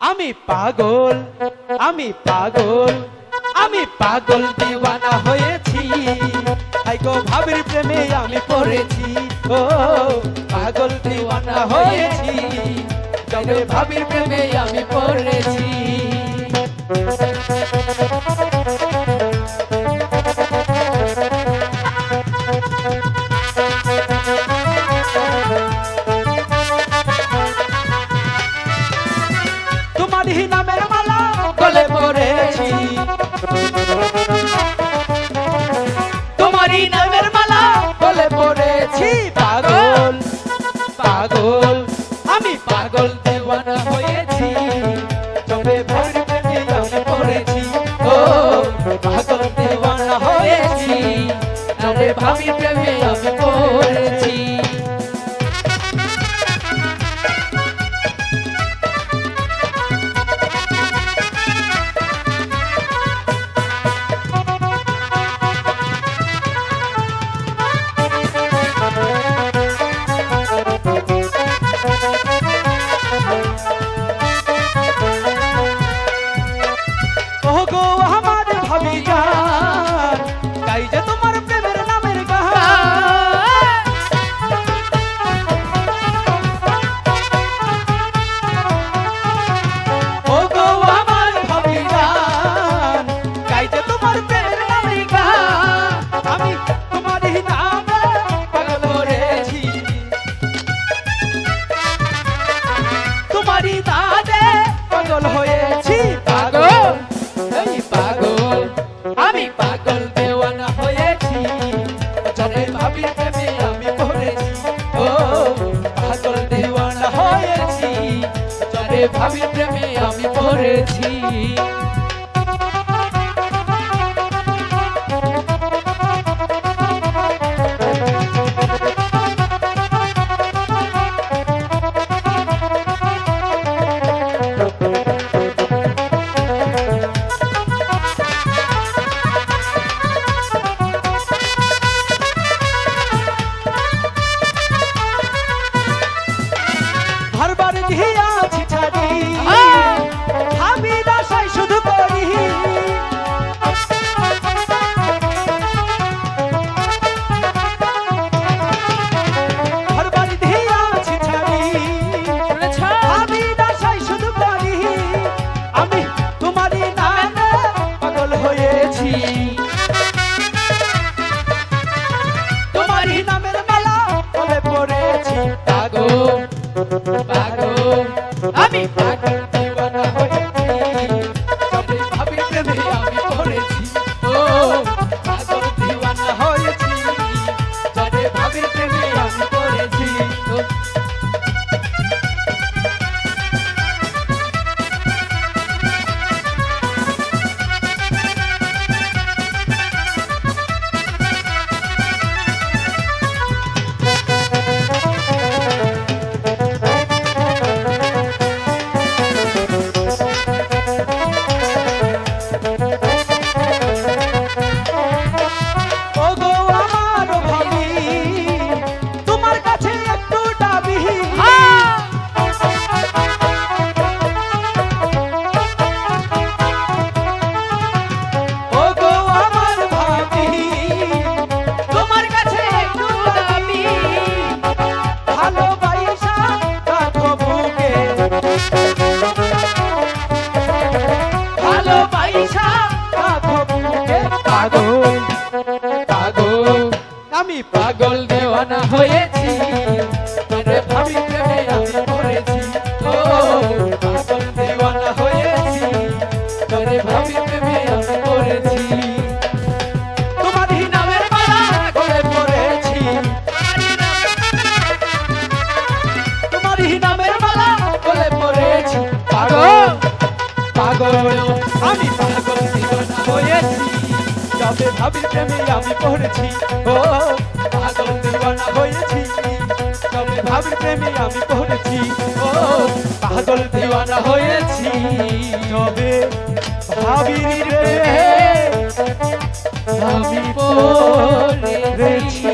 আমি পাগল আমি পাগল আমি পাগল দিওয়ানা হয়েছি আই গো ভাবির প্রেমে আমি পড়েছি ও পাগল দিওয়ানা হয়েছি তবে ভাবির প্রেমে আমি পড়েছি তোমারই নামের মালা গলে পড়েছি তোমারই নামের মালা গলে পড়েছি পাগল পাগল আমি পাগল দিওয়ানা হয়েছি তবে ভাবির প্রেমে আমি পড়েছি ও পাগল দিওয়ানা হয়েছি তবে ভাবির প্রেমে আমি পড়েছি পাগল হয়েছি পাগল আমি পাগল আমি পাগল দেওয়ানা হয়েছি তবে ভাবির প্রেমে আমি পড়েছি ও পাগল দেওয়ানা হয়েছি তবে ভাবির প্রেমে আমি পড়েছি তোমারই নামের মালা গলে পড়েছি পাগল পাগল আমি পাগল দিওয়ানা হয়েছি তবে ভাবির প্রেমে আমি পড়েছি ও পাগল দিওয়ানা হয়েছি তবে ভাবির প্রেমে আমি পড়েছি আমি পাগল দেওয়ানা হয়েছি তবে ভাবির প্রেমে আমি পড়েছি ও পাগল দেওয়ানা হয়েছি তবে ভাবির প্রেমে আমি পড়েছি তোমারই নামের মালা গলে পড়েছি তোমারই নামের মালা গলে পড়েছি পাগল পাগল আমি পাগল দিওয়ানা হয়েছি তবে ভাবির প্রেমে আমি পড়েছি ও পাগল দিওয়ানা হয়েছি তবে ভাবির প্রেমে আমি পড়েছি ও পাগল দিওয়ানা হয়েছি তবে ভাবির প্রেমে আমি পড়েছি